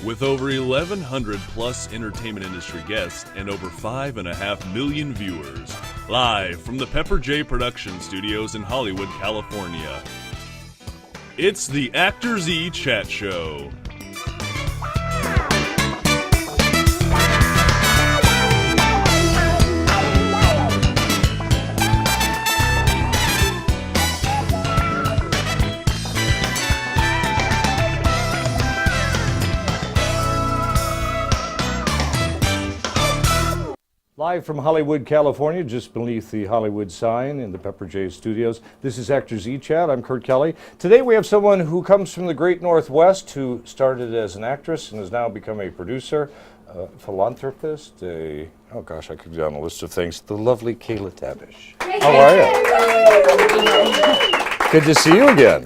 With over 1,100 plus entertainment industry guests and over 5.5 million viewers. Live from the Pepper J Production Studios in Hollywood, California. It's the ActorsE Chat Show. Live from Hollywood, California, just beneath the Hollywood sign in the Pepper J Studios. This is ActorsE Chat. I'm Kurt Kelly. Today we have someone who comes from the great Northwest, who started as an actress and has now become a producer, a philanthropist, I could go down a list of things. The lovely Kayla Tabish. How are you? Good to see you again.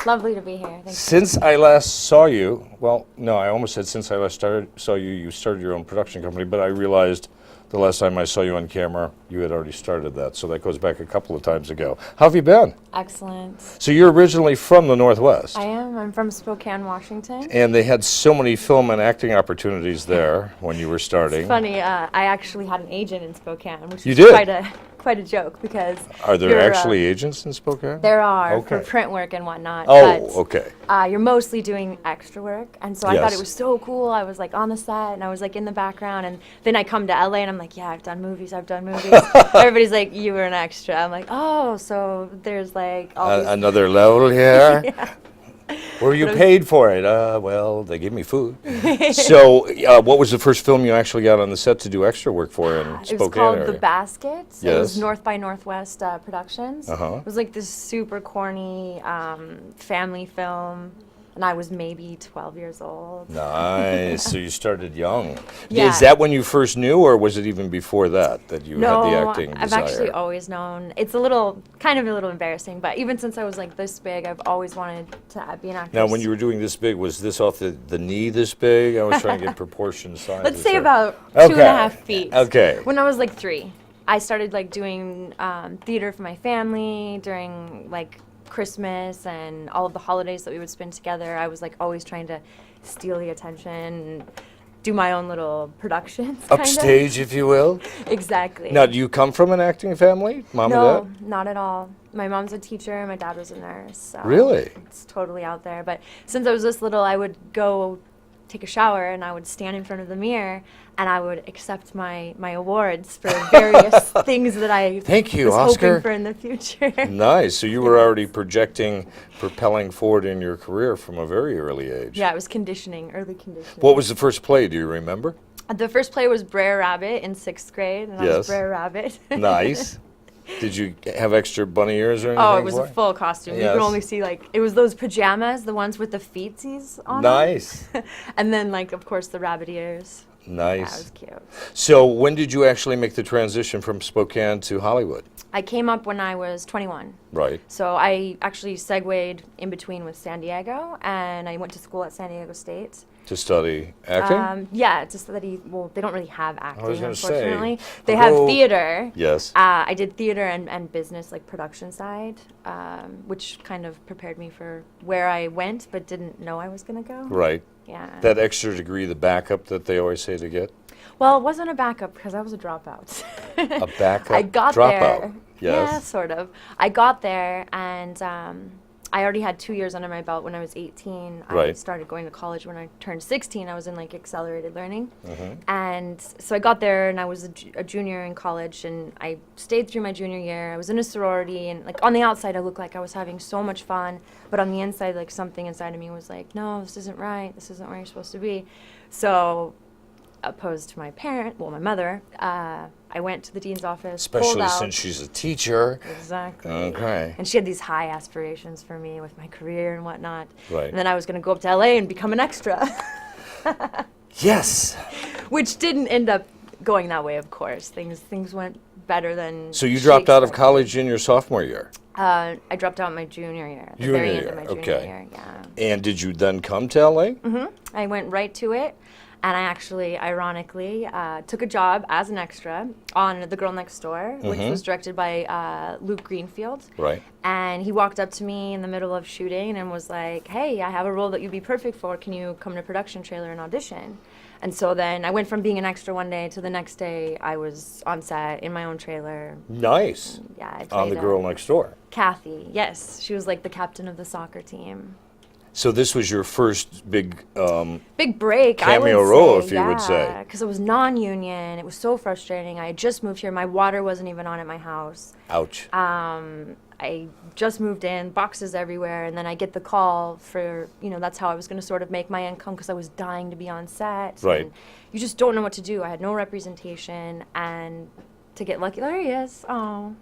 Lovely to be here. Thank you. Since I last saw you, well, no, I almost said since I last saw you, you started your own production company, but I realized the last time I saw you on camera, you had already started that, so that goes back a couple of times ago. How have you been? Excellent. So you're originally from the Northwest. I am. I'm from Spokane, Washington. And they had so many film and acting opportunities there when you were starting. It's funny, I actually had an agent in Spokane, which You is did? quite a joke because Are there actually agents in Spokane? there are Okay. for print work and whatnot. Oh, but, okay. You're mostly doing extra work, and so I thought Yes. it was so cool. I was like on the set, and I was like in the background, and then I come to LA, and I'm like, yeah, I've done movies. Everybody's like, you were an extra. I'm like, oh, so there's like all these Another level here. Yeah. Were you paid for it? Well, they gave me food. So, what was the first film you actually got on the set to do extra work for in Spokane It was called area? The Basket. It Yes. was North by Northwest Productions. Uh-huh. It was like this super corny family film, and I was maybe 12 years old. Nice. So you started young. Yeah. Is that when you first knew, or was it even before that you No, had the acting I've desire? actually always known. It's kind of a little embarrassing, but even since I was like this big, I've always wanted to be an actress. Now, when you were doing this big, was this off the knee this big? I was trying to get proportion sizes. Let's say there. about Okay. 2.5 feet. Okay. When I was like 3, I started like doing theater for my family during like Christmas and all of the holidays that we would spend together. I was like always trying to steal the attention and do my own little productions. Upstage, if you will. Exactly. Now, do you come from an acting family, mom No, and dad? not at all. My mom's a teacher and my dad was a nurse. So Really? It's totally out there. But since I was this little, I would go take a shower and I would stand in front of the mirror and I would accept my awards for various things that I Thank you, was Oscar. hoping for in the future. Nice. So you were already propelling forward in your career from a very early age. Yeah, it was early conditioning. What was the first play? Do you remember? The first play was Brer Rabbit in 6th grade, and I Yes. was Brer Rabbit. Nice. Did you have extra bunny ears or anything? Oh, it was for a full costume. You Yes. could only see it was those pajamas, the ones with the feetsies on Nice. them. And then of course the rabbit ears. That Nice. was cute. So when did you actually make the transition from Spokane to Hollywood? I came up when I was 21. Right. So I actually segued in between with San Diego, and I went to school at San Diego State. To study acting? Yeah, to study. Well, they don't really have acting, was gonna say, unfortunately. They have although- theater. Yes. I did theater and business, like production side, which kind of prepared me for where I went, but didn't know I was going to go. Right. Yeah. That extra degree, the backup that they always say to get? Well, it wasn't a backup because I was a dropout. A backup I got dropout. there. Yes. Yeah, sort of. I got there, and I already had 2 years under my belt when I was 18. I Right. started going to college when I turned 16. I was in accelerated learning. Mhm. And so I got there, and I was a junior in college, and I stayed through my junior year. I was in a sorority, and on the outside I looked like I was having so much fun, but on the inside something inside of me was like, no, this isn't right. This isn't where you're supposed to be. So opposed to my mother, I went to the dean's office, pulled Especially out. since she's a teacher. Exactly. Okay. And she had these high aspirations for me with my career and whatnot. Right. And then I was going to go up to LA and become an extra, Yes. which didn't end up going that way, of course. Things went better than So you she dropped out of expected. college in your sophomore year? I dropped out my junior year, at the very end of my junior okay. year, yeah. And did you then come to LA? I went right to it. And I actually, ironically, took a job as an extra on The Girl Next Door, which was directed by Luke Greenfield. Right. And he walked up to me in the middle of shooting and was like, hey, I have a role that you'd be perfect for. Can you come to production trailer and audition? And so then I went from being an extra one day to the next day I was on set in my own trailer. Nice. Yeah, I On played The Girl Next Door. Kathy, yes. She was like the captain of the soccer team. So this was your first big Big break, cameo I would role, say, if you would say. because it was non-union. It was so frustrating. I had just moved here. My water wasn't even on at my house. Ouch. I just moved in, boxes everywhere, and then I get the call for, that's how I was going to sort of make my income because I was dying to be on set. Right. And you just don't know what to do. I had no representation, and to get lucky, there he is. Oh,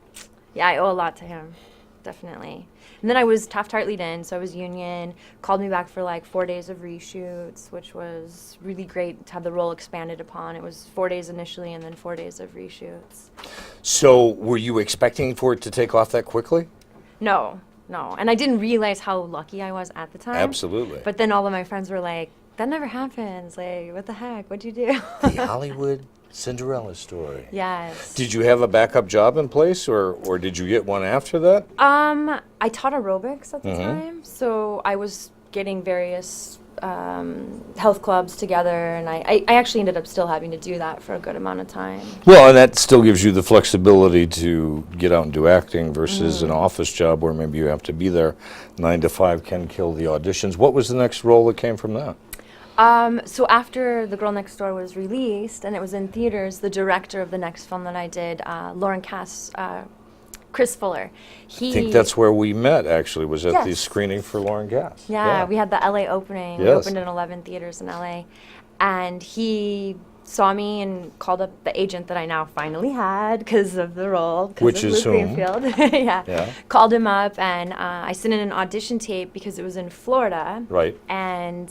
yeah, I owe a lot to him, definitely. And then I was Taft-Hartley'd in, so I was union, called me back for like 4 days of reshoots, which was really great to have the role expanded upon. It was 4 days initially and then 4 days of reshoots. So were you expecting for it to take off that quickly? No. And I didn't realize how lucky I was at the time. Absolutely. But then all of my friends were like, that never happens. Like, what the heck? What'd you do? The Hollywood Cinderella story. Yes. Did you have a backup job in place, or did you get one after that? I taught aerobics at the time, so I was getting various health clubs together, and I actually ended up still having to do that for a good amount of time. Well, and that still gives you the flexibility to get out and do acting versus an office job where maybe you have to be there 9 to 5 can kill the auditions. What was the next role that came from that? So after The Girl Next Door was released and it was in theaters, the director of the next film that I did, Loren Cass, Chris Fuller, I think that's where we met, actually, was at the Yes. screening for Loren Cass. Yeah, we had the LA opening. We Yes. opened in 11 theaters in LA. And he saw me and called up the agent that I now finally had because of the role. 'Cause Which of is Luke whom? Greenfield. Yeah. Called him up and I sent in an audition tape because it was in Florida. Right. And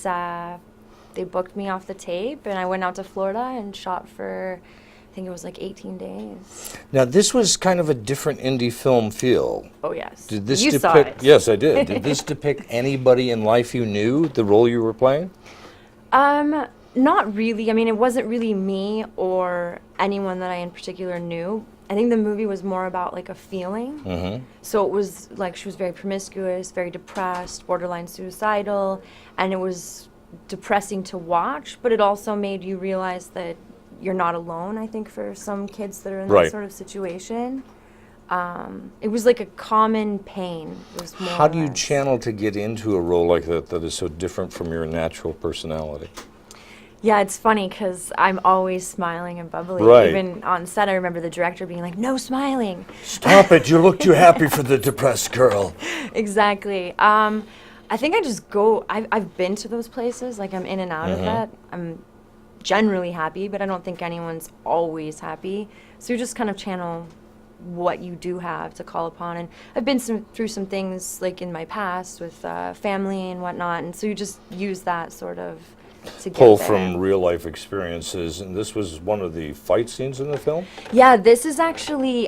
they booked me off the tape and I went out to Florida and shot for, I think it was like 18 days. Now, this was kind of a different indie film feel. Oh, yes. Did this You depict? saw it. Yes, I did. Did this depict anybody in life you knew, the role you were playing? Not really. I mean, it wasn't really me or anyone that I in particular knew. I think the movie was more about like a feeling. So it was like she was very promiscuous, very depressed, borderline suicidal, and it was depressing to watch, but it also made you realize that you're not alone, I think, for some kids that are in Right. that sort of situation. It was like a common pain. It was more How or do you less. channel to get into a role like that that is so different from your natural personality? Yeah, it's funny because I'm always smiling and bubbly. Right. Even on set, I remember the director being like, no smiling. Stop it, you look too happy for the depressed girl. Exactly. I think I just go, I've been to those places, like I'm in and out of that. I'm generally happy, but I don't think anyone's always happy. So you just kind of channel what you do have to call upon. And I've been through some things like in my past with family and whatnot, and so you just use that sort of to get Pull there. from real life experiences, and this was one of the fight scenes in the film? Yeah, this is actually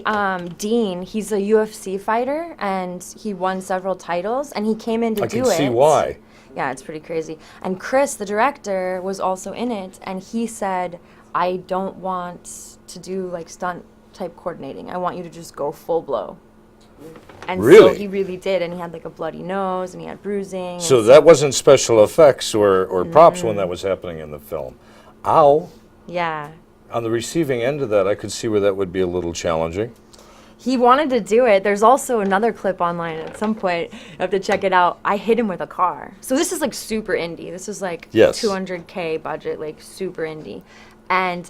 Dean. He's a UFC fighter, and he won several titles, and he came in to I do can it. see why. Yeah, it's pretty crazy. And Chris, the director, was also in it, and he said, I don't want to do like stunt type coordinating. I want you to just go full blow. And so Really? he really did, and he had like a bloody nose, and he had bruising. So and that wasn't special effects or props when that was happening in the film. Ow. yeah. On the receiving end of that, I could see where that would be a little challenging. He wanted to do it. There's also another clip online at some point. You have to check it out. I hit him with a car. So this is like super indie. This is like Yes. $200K budget, like super indie. And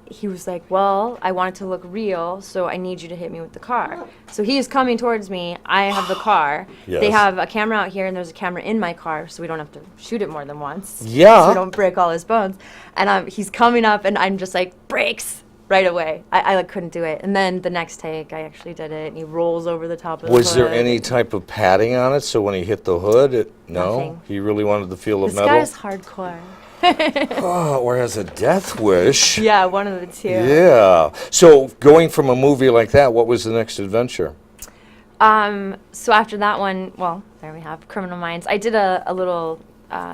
he was like, well, I want it to look real, so I need you to hit me with the car. So he is coming towards me. I have the car. Yes. They have a camera out here, and there's a camera in my car, so we don't have to shoot it more than once. Yeah. So we don't break all his bones. And he's coming up, and I'm just like, brakes! Right away. I like couldn't do it. And then the next take, I actually did it, and he rolls over the top of the Was there hood. any type of padding on it, so when he hit the hood, no? Nothing. He really wanted the feel of This metal? guy's hardcore. Oh, or has a death wish. Yeah, one of the two. Yeah. So going from a movie like that, what was the next adventure? So after that one, well, there we have Criminal Minds. I did a little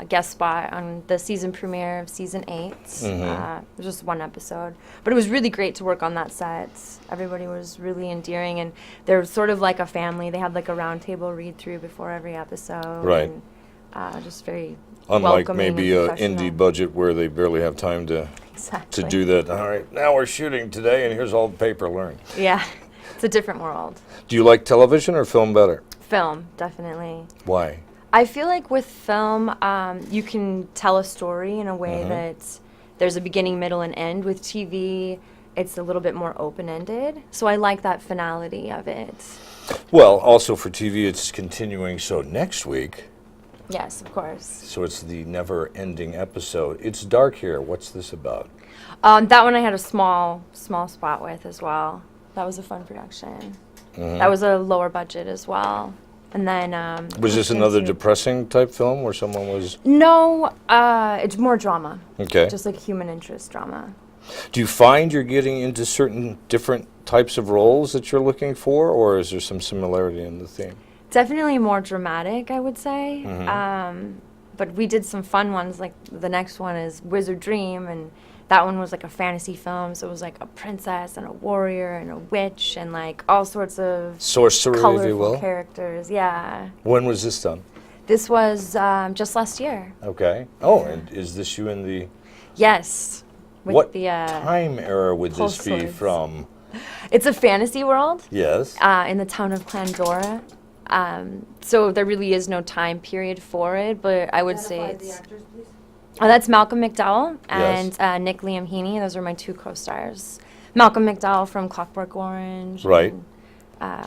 guest spot on the season premiere of season 8. Mm-hmm. It was just one episode, but it was really great to work on that set. Everybody was really endearing, and they're sort of like a family. They had like a round table read through before every episode. Right. And, just very Unlike welcoming maybe and an professional. indie budget where they barely have time to Exactly. do that. All right, now we're shooting today, and here's all the paper learned. Yeah, it's a different world. Do you like television or film better? Film, definitely. Why? I feel like with film, you can tell a story in a way that there's a beginning, middle, and end. With TV, it's a little bit more open-ended. So I like that finality of it. Well, also for TV, it's continuing. So next week, Yes, of course. so it's the never-ending episode. It's dark here. What's this about? That one I had a small spot with as well. That was a fun production. That was a lower budget as well. And then Was this another depressing type film where someone was? No, it's more drama. Okay. Just like human interest drama. Do you find you're getting into certain different types of roles that you're looking for, or is there some similarity in the theme? Definitely more dramatic, I would say. But we did some fun ones. Like the next one is Wizard Dream, and that one was like a fantasy film. So it was like a princess and a warrior and a witch and like all sorts of Sorcery, if you colorful will. characters. Yeah. When was this done? This was just last year. Okay. Oh, and is this you in the? Yes. With What the, time era would this pulse be swords. from? It's a fantasy world. Yes. In the town of Pandora. So there really is no time period for it, but I would say it's... that's Malcolm McDowell and Yes. Nick Liam Heaney. Those are my two co-stars. Malcolm McDowell from Clockwork Orange. Right. And,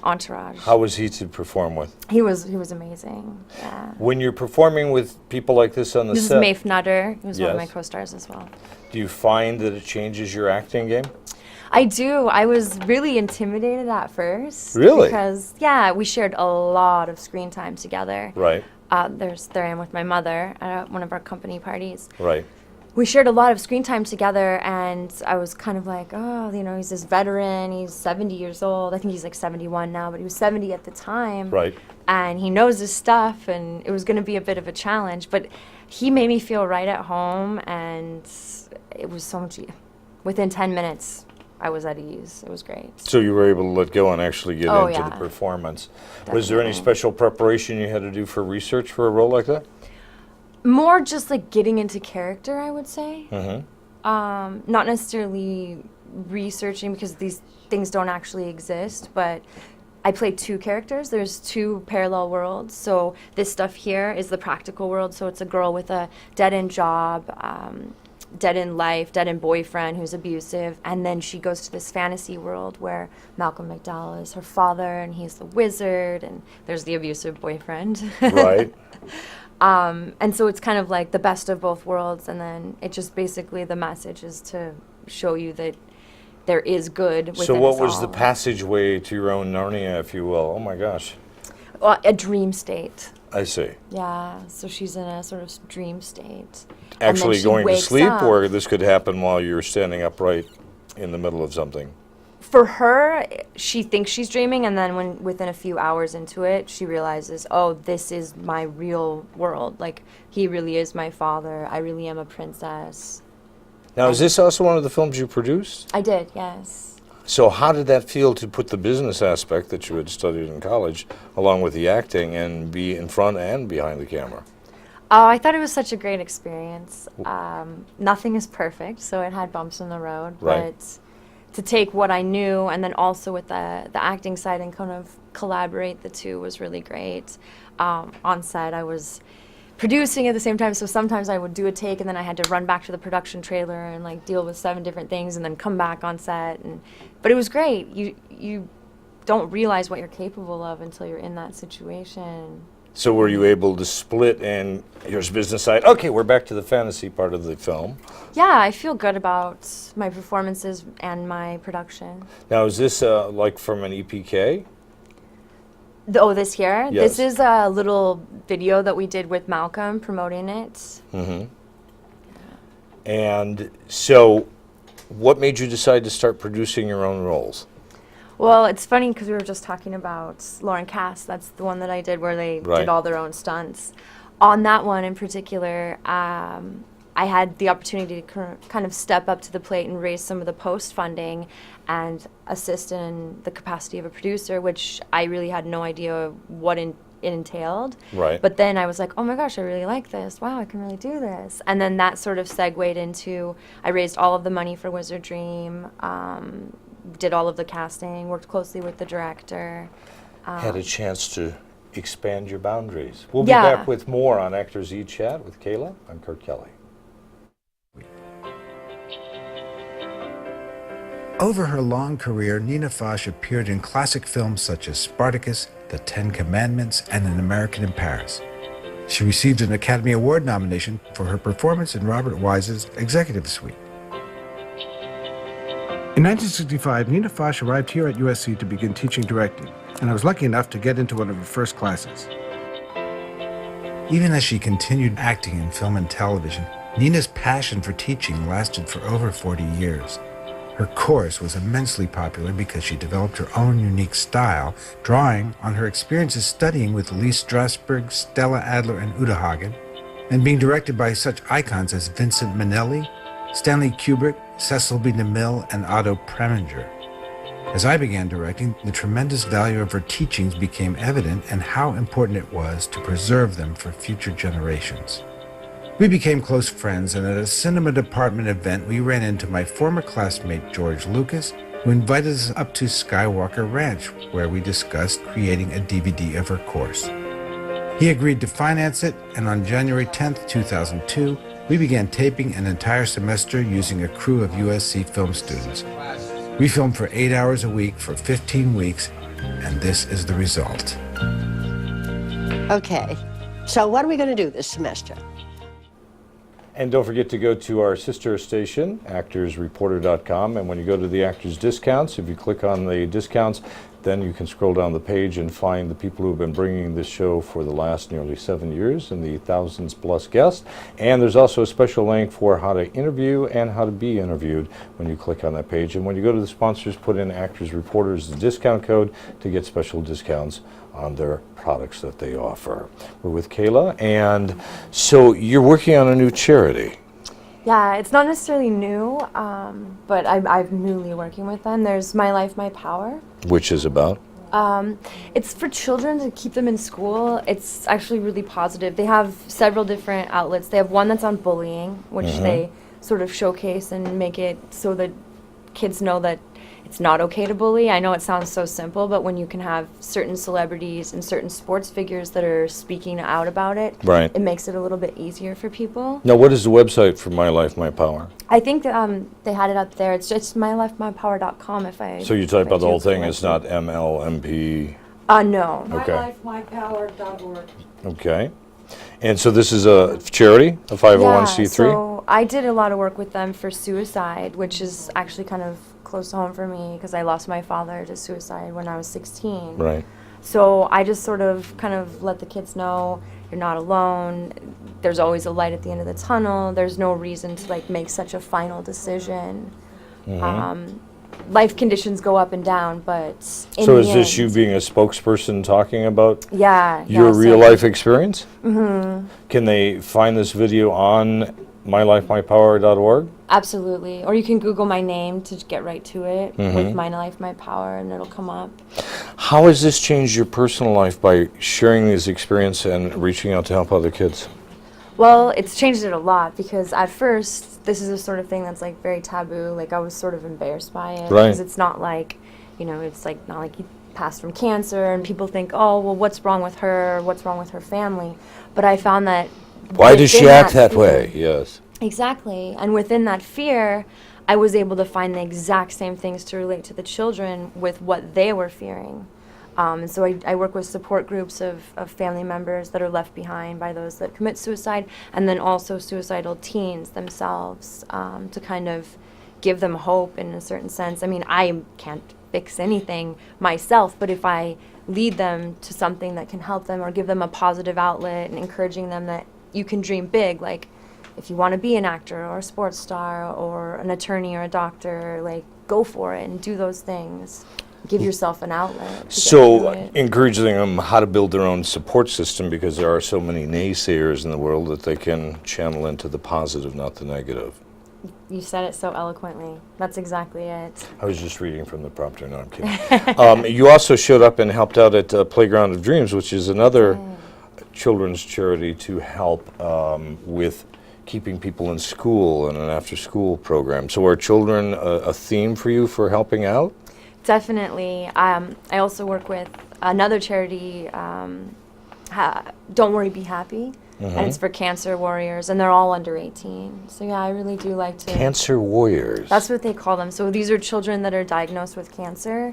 Entourage. How was he to perform with? He was amazing. Yeah. When you're performing with people like this on the This is set, Maeve Nutter, who's one of my Yes. co-stars as well. do you find that it changes your acting game? I do. I was really intimidated at first. Really? Because, yeah, we shared a lot of screen time together. Right. There I am with my mother at one of our company parties. Right. We shared a lot of screen time together, and I was kind of like, oh, you know, he's this veteran. He's 70 years old. I think he's like 71 now, but he was 70 at the time. Right. And he knows his stuff, and it was going to be a bit of a challenge. But he made me feel right at home, and it was so much. Within 10 minutes, I was at ease. It was great. So you were able to let go and actually get Oh, into yeah. the performance. Was there any Definitely. special prepreparation you had to do for research for a role like that? More just like getting into character, I would say. Mm-hmm. Not necessarily researching because these things don't actually exist, but I play two characters. There's two parallel worlds. So this stuff here is the practical world. So it's a girl with a dead-end job, dead-end life, dead-end boyfriend who's abusive. And then she goes to this fantasy world where Malcolm McDowell is her father, and he's the wizard, and there's the abusive boyfriend. Right. And so it's kind of like the best of both worlds, and then it just basically the message is to show you that there is good within So what us was the all. passageway to your own Narnia, if you will? Oh my gosh. Well, a dream state. I see. Yeah, so she's in a sort of dream state. And then Actually she going to wakes sleep, up. or this could happen while you're standing upright in the middle of something? For her, she thinks she's dreaming, and then when within a few hours into it, she realizes, oh, this is my real world. Like, he really is my father. I really am a princess. Now, is this also one of the films you produced? I did, yes. So how did that feel to put the business aspect that you had studied in college along with the acting and be in front and behind the camera? Oh, I thought it was such a great experience. Nothing is perfect, so it had bumps in the road. Right. But to take what I knew and then also with the acting side and kind of collaborate the two was really great. On set, I was producing at the same time, so sometimes I would do a take and then I had to run back to the production trailer and like deal with 7 different things and then come back on set. But it was great. You don't realize what you're capable of until you're in that situation. So were you able to split and here's business side, okay, we're back to the fantasy part of the film. Yeah, I feel good about my performances and my production. Now is this like from an EPK? This here? Yes. This is a little video that we did with Malcolm promoting it. Mm-hmm. And so what made you decide to start producing your own roles? Well, it's funny because we were just talking about Loren Cass. That's the one that I did where they Right. did all their own stunts. on that one in particular, I had the opportunity to kind of step up to the plate and raise some of the post funding and assist in the capacity of a producer, which I really had no idea what it entailed. Right. But then I was like, oh my gosh, I really like this. Wow, I can really do this. And then that sort of segued into, I raised all of the money for Wizard Dream, did all of the casting, worked closely with the director. Had a chance to expand your boundaries. We'll be Yeah. back with more on ActorsE Chat with Kayla. I'm Kurt Kelly. Over her long career, Nina Foch appeared in classic films such as Spartacus, The Ten Commandments, and An American in Paris. She received an Academy Award nomination for her performance in Robert Wise's Executive Suite. In 1965, Nina Foch arrived here at USC to begin teaching directing, and I was lucky enough to get into one of her first classes. Even as she continued acting in film and television, Nina's passion for teaching lasted for over 40 years. Her course was immensely popular because she developed her own unique style, drawing on her experiences studying with Lee Strasberg, Stella Adler, and Uta Hagen, and being directed by such icons as Vincent Minnelli, Stanley Kubrick, Cecil B. DeMille, and Otto Preminger. As I began directing, the tremendous value of her teachings became evident and how important it was to preserve them for future generations. We became close friends, and at a cinema department event, we ran into my former classmate George Lucas, who invited us up to Skywalker Ranch, where we discussed creating a DVD of her course. He agreed to finance it, and on January 10th, 2002, we began taping an entire semester using a crew of USC film students. We filmed for 8 hours a week for 15 weeks, and this is the result. Okay, so what are we going to do this semester? And don't forget to go to our sister station, actorsreporter.com, and when you go to the Actors Discounts, if you click on the discounts, then you can scroll down the page and find the people who have been bringing this show for the last nearly 7 years and the thousands plus guests. And there's also a special link for how to interview and how to be interviewed when you click on that page. And when you go to the sponsors, put in Actors Reporters, the discount code, to get special discounts on their products that they offer. We're with Kayla, and so you're working on a new charity. Yeah, it's not necessarily new, but I'm newly working with them. There's My Life, My Power. Which is about? It's for children to keep them in school. It's actually really positive. They have several different outlets. They have one that's on bullying, which they sort of showcase and make it so that kids know that it's not okay to bully. I know it sounds so simple, but when you can have certain celebrities and certain sports figures that are speaking out about it, Right. it makes it a little bit easier for people. Now, what is the website for My Life, My Power? I think they had it up there. It's just mylifemypower.com if I... So you type if I out the whole do thing, correctly. it's not MLMP? No. Okay. MyLifeMyPower.org. Okay. And so this is a charity, a 501c3? Yeah, so I did a lot of work with them for suicide, which is actually kind of close to home for me because I lost my father to suicide when I was 16. Right. So I just sort of kind of let the kids know you're not alone. There's always a light at the end of the tunnel. There's no reason to like make such a final decision. Life conditions go up and down, but in So the is this you end- being a spokesperson talking about Yeah. your so- real life experience? Can they find this video on mylifemypower.org? Absolutely. Or you can Google my name to get right to it with My Life, My Power, and it'll come up. How has this changed your personal life by sharing this experience and reaching out to help other kids? Well, it's changed it a lot because at first, this is the sort of thing that's like very taboo. Like I was sort of embarrassed by it Right. because it's not like, it's like not like you passed from cancer and people think, oh, well, what's wrong with her? What's wrong with her family? But I found that Why does she within act that fear- way? Yes. Exactly. And within that fear, I was able to find the exact same things to relate to the children with what they were fearing. And so I work with support groups of family members that are left behind by those that commit suicide, and then also suicidal teens themselves, to kind of give them hope in a certain sense. I mean, I can't fix anything myself, but if I lead them to something that can help them or give them a positive outlet and encouraging them that you can dream big, like if you want to be an actor or a sports star or an attorney or a doctor, like go for it and do those things. give yourself an outlet. to get So through it. encouraging them how to build their own support system, because there are so many naysayers in the world, that they can channel into the positive, not the negative. You said it so eloquently. That's exactly it. I was just reading from the prompter. No, I'm kidding. You also showed up and helped out at Playground of Dreams, which is another children's charity to help with keeping people in school and an after-school program. So are children a theme for you for helping out? Definitely. I also work with another charity, Don't Worry, Be Happy. And it's for cancer warriors, and they're all under 18. So yeah, I really do like to... Cancer warriors. That's what they call them. So these are children that are diagnosed with cancer.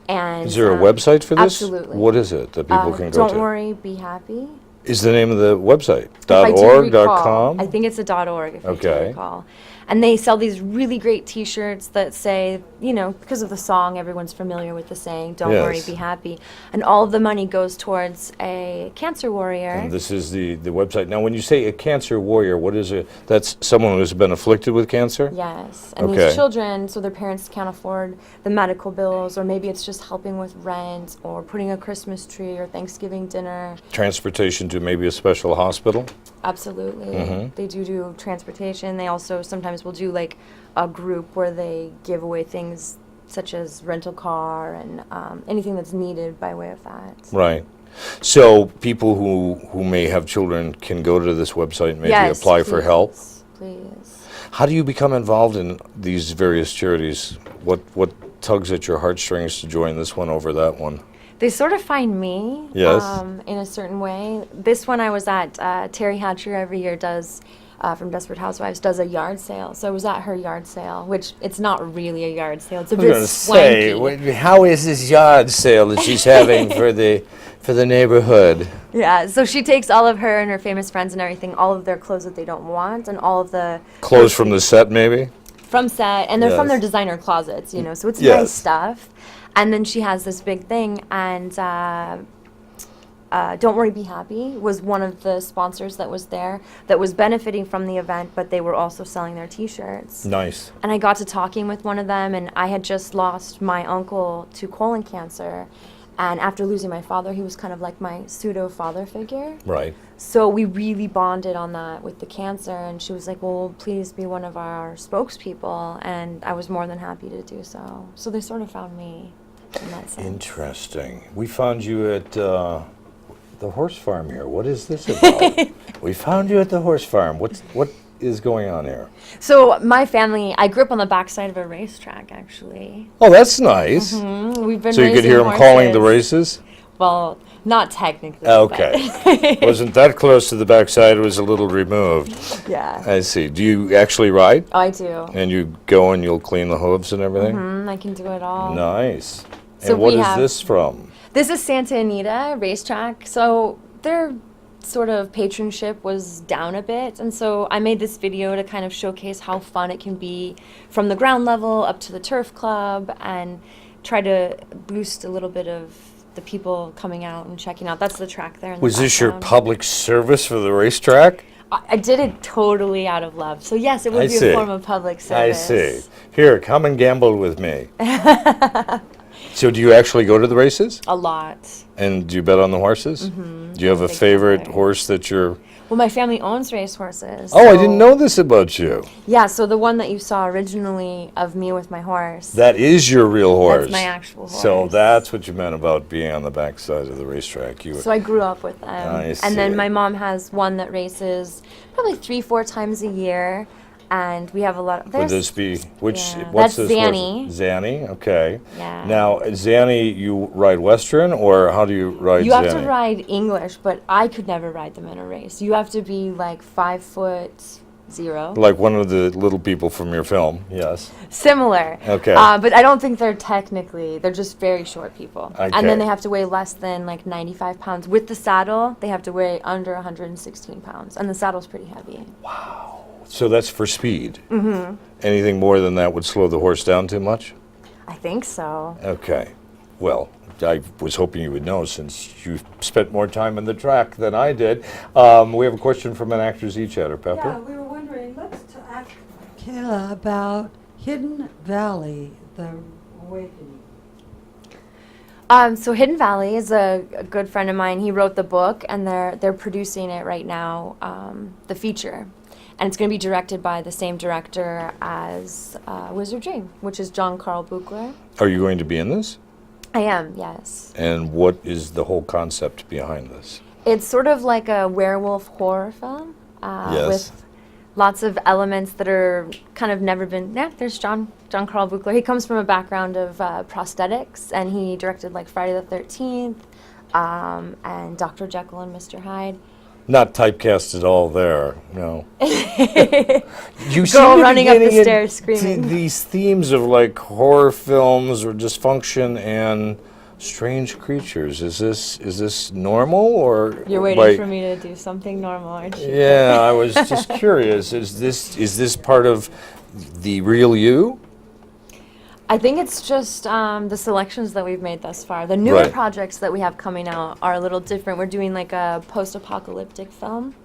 And Is there a website for this? Absolutely. What is it that people can go to? Don't Worry, Be Happy. Is the name of the website? If I do .org, recall. .com? I think it's a .org, if I do Okay. recall. And they sell these really great T-shirts that say, you know, because of the song, everyone's familiar with the saying, "Don't worry, Yes. be happy." And all of the money goes towards a cancer warrior. And this is the website. Now, when you say a cancer warrior, what is it? That's someone who's been afflicted with cancer? Yes, and Okay. these children, so their parents can't afford the medical bills, or maybe it's just helping with rent, or putting a Christmas tree, or Thanksgiving dinner. Transportation to maybe a special hospital? Absolutely. They do transportation. They also sometimes will do like a group where they give away things such as rental car and anything that's needed by way of that. Right. So people who may have children can go to this website and maybe Yes, apply for help? Please. How do you become involved in these various charities? What tugs at your heartstrings to join this one over that one? They sort of find me Yes. in a certain way. This one I was at, Terry Hatcher every year does, from Desperate Housewives, does a yard sale. So I was at her yard sale, which it's not really a yard sale. It's a bit swanky. how is this yard sale that she's having for the neighborhood? Yeah, so she takes all of her and her famous friends and everything, all of their clothes that they don't want, and all of the Clothes from the set, maybe? from set, and they're from Yes. their designer closets, you know, so it's Yes. nice stuff. And then she has this big thing, and Don't Worry, Be Happy was one of the sponsors that was there that was benefiting from the event, but they were also selling their T-shirts. Nice. And I got to talking with one of them, and I had just lost my uncle to colon cancer. And after losing my father, he was kind of like my pseudo-father figure. Right. So we really bonded on that with the cancer, and she was like, well, please be one of our spokespeople, and I was more than happy to do so. So they sort of found me in that sense. Interesting. We found you at the horse farm here. What is this about? We found you at the horse farm. What is going on here? So my family, I grew up on the backside of a racetrack, actually. Oh, that's nice. We've been So you could raising hear them calling the horses. races? Well, not technically. Okay. Wasn't that close to the backside, it was a little removed. But yeah. I see. Do you actually ride? Oh, I do. And you go and you'll clean the hooves and everything? I can do it all. Nice. So and what we is have- this from? This is Santa Anita racetrack. So their sort of patronship was down a bit. And so I made this video to kind of showcase how fun it can be from the ground level up to the turf club and try to boost a little bit of the people coming out and checking out. That's the track there in the Was this your background. public service for the racetrack? I did it totally out of love. So yes, it would I be see. a form of public I service. see. Here, come and gamble with me. So do you actually go to the races? A lot. And do you bet on the horses? Do you have a Big favorite gambler. horse that you're... Well, my family owns racehorses. Oh, I so- didn't know this about you. Yeah, so the one that you saw originally of me with my horse. That is your real horse. my actual So horse. that's what you meant about being on the backside of the racetrack. You So I grew up with them. I And then see. my mom has one that races probably 3-4 times a year. And we have a lot of... Would there's- this be, which, Yeah, what's that's this horse? Zanny. Zanny, okay. Yeah. Now, Zanny, you ride Western, or how do you ride You Zanny? have to ride English, but I could never ride them in a race. You have to be like 5'0". Like one of the little people from your film, yes. Similar. Okay. But I don't think they're technically, they're just very short people. Okay. And then they have to weigh less than like 95 pounds. With the saddle, they have to weigh under 116 pounds. And the saddle's pretty heavy. So that's for speed? Mm-hmm. Anything more than that would slow the horse down too much? I think so. Okay. Well, I was hoping you would know since you spent more time on the track than I did. We have a question from an ActorsE Chatter, Yeah, Pepper. we were wondering, let's ask Kayla about Hidden Valley, the awakening. So Hidden Valley is a good friend of mine. He wrote the book, and they're producing it right now, the feature. And it's going to be directed by the same director as Wizard Dream, which is John Carl Buchler. Are you going to be in this? I am, yes. And what is the whole concept behind this? It's sort of like a werewolf horror film Yes. with lots of elements that are kind of never been. Yeah, there's John Carl Buchler. He comes from a background of prosthetics, and he directed like Friday the 13th and Dr. Jekyll and Mr. Hyde. Not typecast at all there, no. You Girl running up the stairs screaming. These themes of like horror films or dysfunction and strange creatures. Is this normal or? You're waiting for me to do something normal, aren't you? Yeah, I was just curious. Is this part of the real you? I think it's just the selections that we've made thus far. The newer Right. projects that we have coming out are a little different. We're doing like a post-apocalyptic film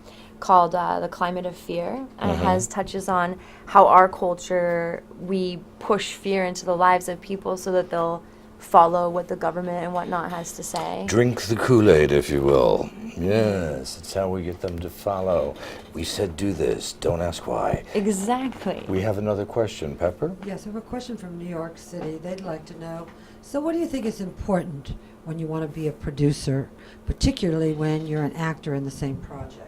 called The Climate of Fear, and it has touches on how our culture, we push fear into the lives of people so that they'll follow what the government and whatnot has to say. Drink the Kool-Aid, if you will. Yes, it's how we get them to follow. We said do this, don't ask why. Exactly. We have another question, Pepper. Yes, I have a question from New York City. They'd like to know, so what do you think is important when you want to be a producer, particularly when you're an actor in the same project?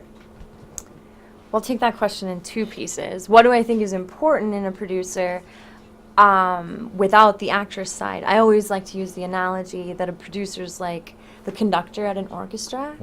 Well, I'll take that question in two pieces. What do I think is important in a producer without the actress side? I always like to use the analogy that a producer's like the conductor at an orchestra.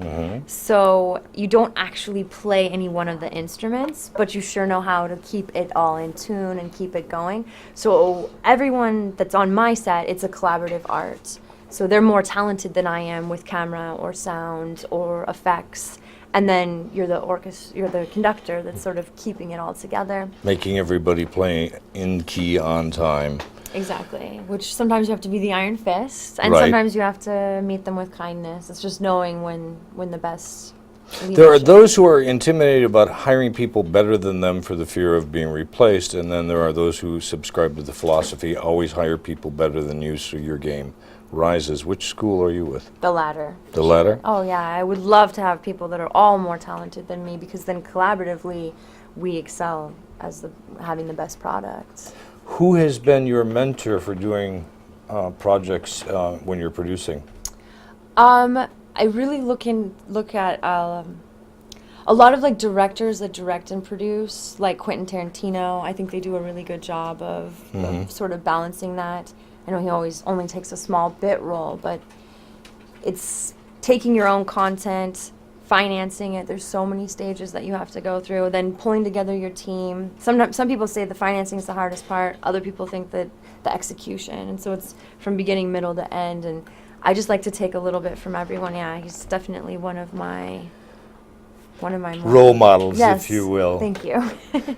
So you don't actually play any one of the instruments, but you sure know how to keep it all in tune and keep it going. So everyone that's on my set, it's a collaborative art. So they're more talented than I am with camera or sound or effects. And then you're the conductor that's sort of keeping it all together. Making everybody play in key on time. Exactly, which sometimes you have to be the iron fist, and Right. sometimes you have to meet them with kindness. It's just knowing when the best There are leadership. those who are intimidated about hiring people better than them for the fear of being replaced, and then there are those who subscribe to the philosophy, always hire people better than you so your game rises. Which school are you with? The latter. The latter? Oh yeah, I would love to have people that are all more talented than me, because then collaboratively we excel as having the best products. Who has been your mentor for doing projects when you're producing? I really look at a lot of like directors that direct and produce, like Quentin Tarantino. I think they do a really good job of sort of balancing that. I know he always only takes a small bit role, but it's taking your own content, financing it. There's so many stages that you have to go through. Then pulling together your team. Sometimes some people say the financing is the hardest part. Other people think that the execution. And so it's from beginning, middle to end. And I just like to take a little bit from everyone. Yeah, he's definitely one of my Role models, yes, if you will. Thank you.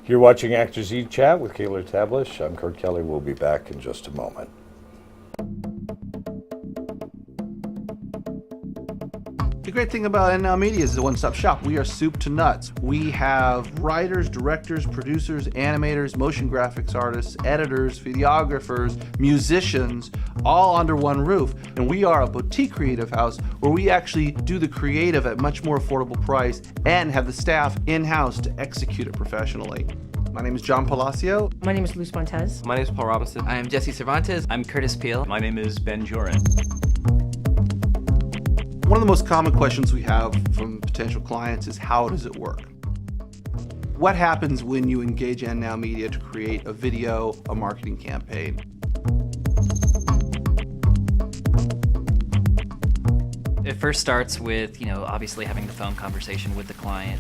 You're watching ActorsE Chat with Kayla Tabish. I'm Kurt Kelly. We'll be back in just a moment. The great thing about NNow Media is the one-stop shop. We are soup to nuts. We have writers, directors, producers, animators, motion graphics artists, editors, videographers, musicians, all under one roof. And we are a boutique creative house where we actually do the creative at much more affordable price and have the staff in-house to execute it professionally. My name is John Palacio. My name is Luz Montez. My name is Paul Robinson. I am Jesse Cervantes. I'm Curtis Peel. My name is Ben Joran. One of the most common questions we have from potential clients is, how does it work? What happens when you engage NNow Media to create a video, a marketing campaign? It first starts with, obviously having the phone conversation with the client.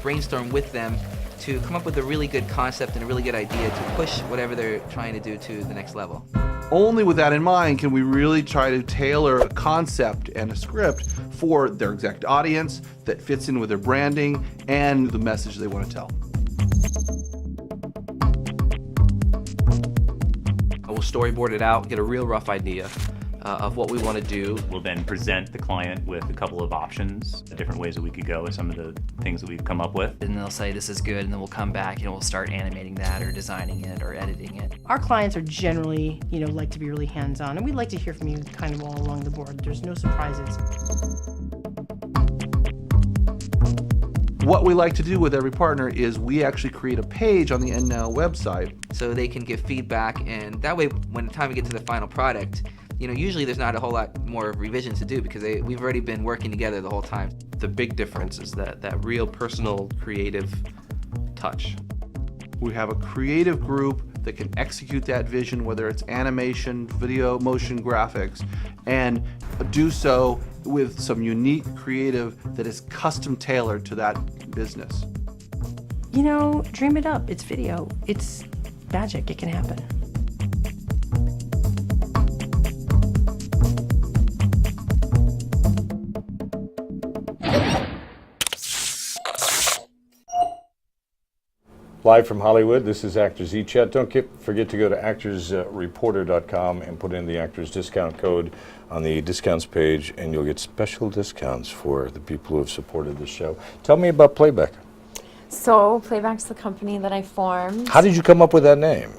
Brainstorm with them to come up with a really good concept and a really good idea to push whatever they're trying to do to the next level. Only with that in mind can we really try to tailor a concept and a script for their exact audience that fits in with their branding and the message they want to tell. I will storyboard it out, get a real rough idea. of what we want to do. We'll then present the client with a couple of options, different ways that we could go with some of the things that we've come up with. And they'll say this is good, and then we'll come back and we'll start animating that or designing it or editing it. Our clients are generally, like to be really hands-on, and we'd like to hear from you kind of all along the board. There's no surprises. What we like to do with every partner is we actually create a page on the NNow website. So they can give feedback, and that way when the time we get to the final product, usually there's not a whole lot more revision to do because we've already been working together the whole time. The big difference is that real personal creative touch. We have a creative group that can execute that vision, whether it's animation, video, motion graphics, and do so with some unique creative that is custom tailored to that business. Dream it up. It's video. It's magic. It can happen. Live from Hollywood, this is ActorsE Chat. Don't forget to go to actorsreporter.com and put in the Actors discount code on the discounts page, and you'll get special discounts for the people who have supported the show. Tell me about Playback. So Playback's the company that I formed. How did you come up with that name?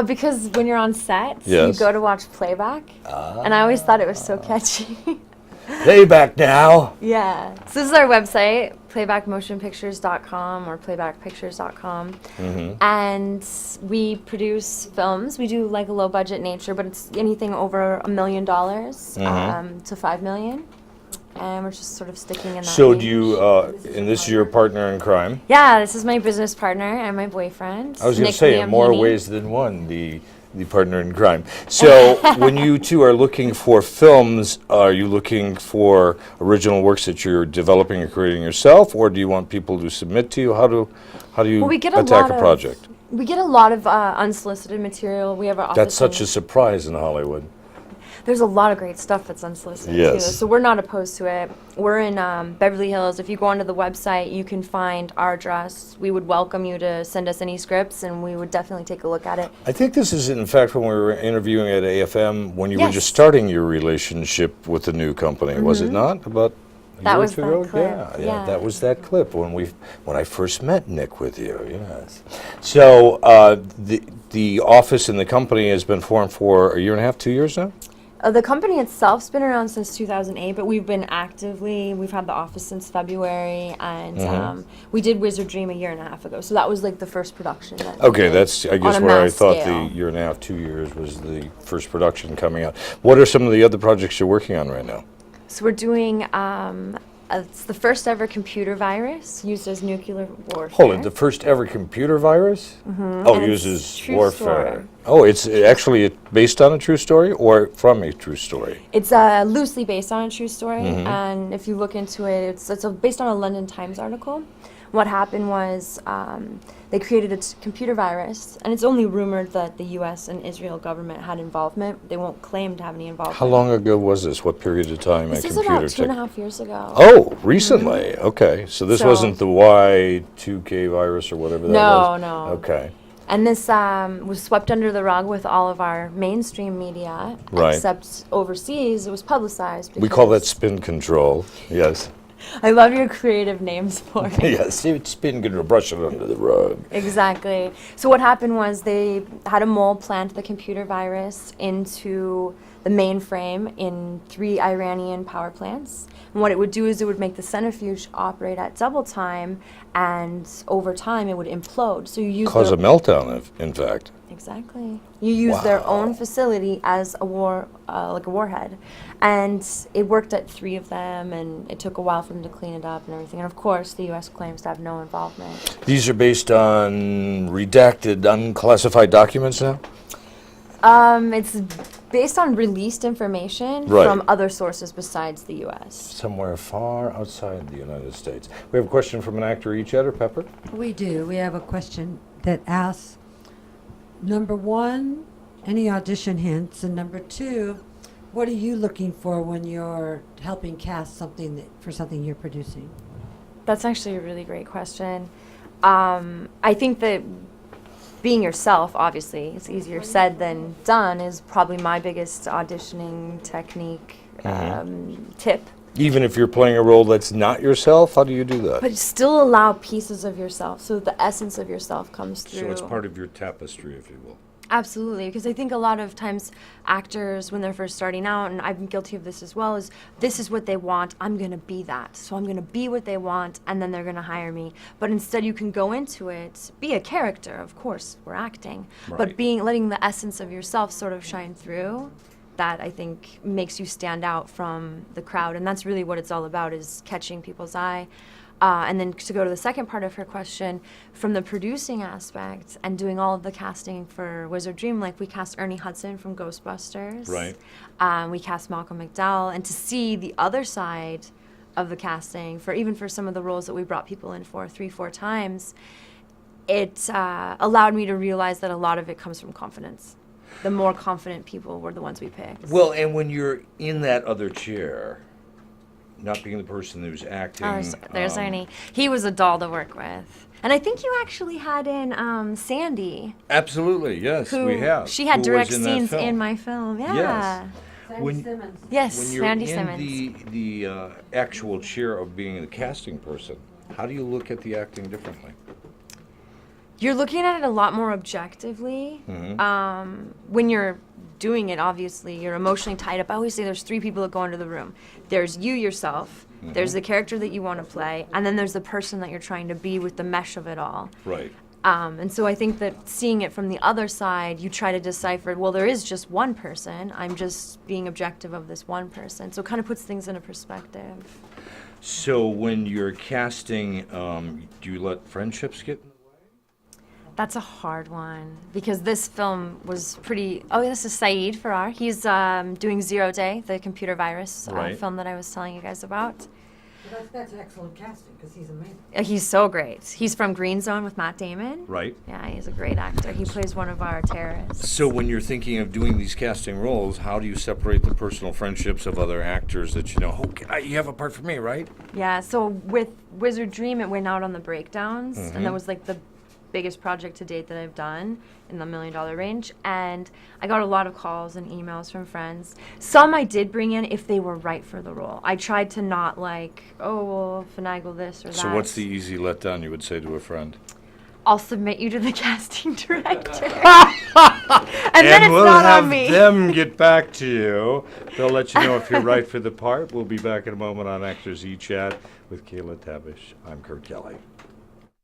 Because when you're on set, Yes. you go to watch Playback, and I always thought it was so catchy. Playback now. Yeah. So this is our website, playbackmotionpictures.com or playbackpictures.com. And we produce films. We do like a low budget nature, but it's anything over $1 million to $5 million. And we're just sort of sticking in that So range. do you, and this is your partner in crime? Yeah, this is my business partner and my boyfriend. I was going to Nick say, in more Miamini. ways than one, the partner in crime. So when you two are looking for films, are you looking for original works that you're developing or creating yourself, or do you want people to submit to you? How do you Well, we get attack a project? We get a lot of unsolicited material. We have our office. That's such in- a surprise in Hollywood. There's a lot of great stuff that's unsolicited Yes. too. So we're not opposed to it. We're in Beverly Hills. If you go onto the website, you can find our address. We would welcome you to send us any scripts, and we would definitely take a look at it. I think this is, in fact, when we were interviewing at AFM, when you were Yes. just starting your relationship with the new company, was it not? About a That year or was two that ago? clip, Yeah, yeah. that was that clip when I first met Nick with you. Yes. So the office and the company has been formed for a year and a half, 2 years now. The company itself's been around since 2008, but we've had the office since February, and we did Wizard Dream a year and a half ago. So that was like the first production. That we Okay, did that's I guess on a where I mass thought scale. the year and a half, 2 years was the first production coming out. What are some of the other projects you're working on right now? So we're doing, it's the first ever computer virus used as nuclear warfare. Hold it, the first ever computer virus? Oh, And it's uses true warfare. story. Oh, it's actually based on a true story or from a true story? It's loosely based on a true story, and if you look into it, it's based on a London Times article. What happened was they created a computer virus, and it's only rumored that the U.S. and Israel government had involvement. They won't claim to have any involvement. How long ago was this? What period of time? This a is computer about 2.5 years ago. Oh, recently. Okay, so this So- wasn't the Y2K virus or whatever that was? No. Okay. And this was swept under the rug with all of our mainstream media, Right. except overseas it was publicized. We call that because- spin control. Yes. I love your creative names for it. Yes, it's spin control, brush it under the rug. Exactly. So what happened was they had a mole plant the computer virus into the mainframe in 3 Iranian power plants. And what it would do is it would make the centrifuge operate at double time, and over time it would implode. So you use Cause a their- meltdown, in fact. Exactly. You use their own facility as a like a warhead, and it worked at 3 of them, and it took a while for them to clean it up and everything. And of course, the U.S. claims to have no involvement. These are based on redacted, unclassified documents now? It's based on released information Right. from other sources besides the U.S. Somewhere far outside the United States. We have a question from an actor each, Ed or Pepper? We do. We have a question that asks, number 1, any audition hints? And number 2, what are you looking for when you're helping cast something for something you're producing? That's actually a really great question. I think that being yourself, obviously, it's easier said than done, is probably my biggest auditioning technique tip. Even if you're playing a role that's not yourself, how do you do that? But still allow pieces of yourself, so that the essence of yourself comes through. So it's part of your tapestry, if you will. Absolutely, because I think a lot of times actors, when they're first starting out, and I'm guilty of this as well, is this is what they want, I'm going to be that. So I'm going to be what they want, and then they're going to hire me. But instead you can go into it, be a character, of course, we're acting, but letting the essence of yourself sort of shine through, that I think makes you stand out from the crowd. And that's really what it's all about, is catching people's eye. And then to go to the second part of her question, from the producing aspect and doing all of the casting for Wizard Dream, like we cast Ernie Hudson from Ghostbusters. Right. We cast Malcolm McDowell. And to see the other side of the casting, even for some of the roles that we brought people in for 3-4 times, it allowed me to realize that a lot of it comes from confidence. The more confident people were the ones we picked. Well, and when you're in that other chair, not being the person who's acting. There's Ernie. He was a doll to work with. And I think you actually had in Sandy. Absolutely, yes, we have. She had Who direct was in scenes that film. in my film, yeah. Yes. Sandy Simmons. Yes, When you're Sandy in Simmons. the actual chair of being the casting person, how do you look at the acting differently? You're looking at it a lot more objectively. When you're doing it, obviously, you're emotionally tied up. I always say there's 3 people that go into the room. There's you yourself, there's the character that you want to play, and then there's the person that you're trying to be with the mesh of it all. Right. And so I think that seeing it from the other side, you try to decipher, well, there is just one person. I'm just being objective of this one person. So it kind of puts things into perspective. So when you're casting, do you let friendships get in the way? That's a hard one, because this film was pretty... Oh, this is Saeed Farrar. He's doing Zero Day, the computer virus film that I was telling you guys about. That's excellent casting, because he's amazing. He's so great. He's from Green Zone with Matt Damon. Right. Yeah, he's a great actor. He plays one of our terrorists. So when you're thinking of doing these casting roles, how do you separate the personal friendships of other actors that you know, oh, you have a part for me, right? Yeah, so with Wizard Dream, it went out on the breakdowns, and that was like the biggest project to date that I've done in the $1 million range, and I got a lot of calls and emails from friends. Some I did bring in if they were right for the role. I tried to not like, oh, we'll finagle this or that. So what's the easy letdown you would say to a friend? I'll submit you to the casting director. and then it's we'll not have on me. them get back to you. They'll let you know if you're right for the part. We'll be back in a moment on ActorsE Chat with Kayla Tabish. I'm Kurt Kelly.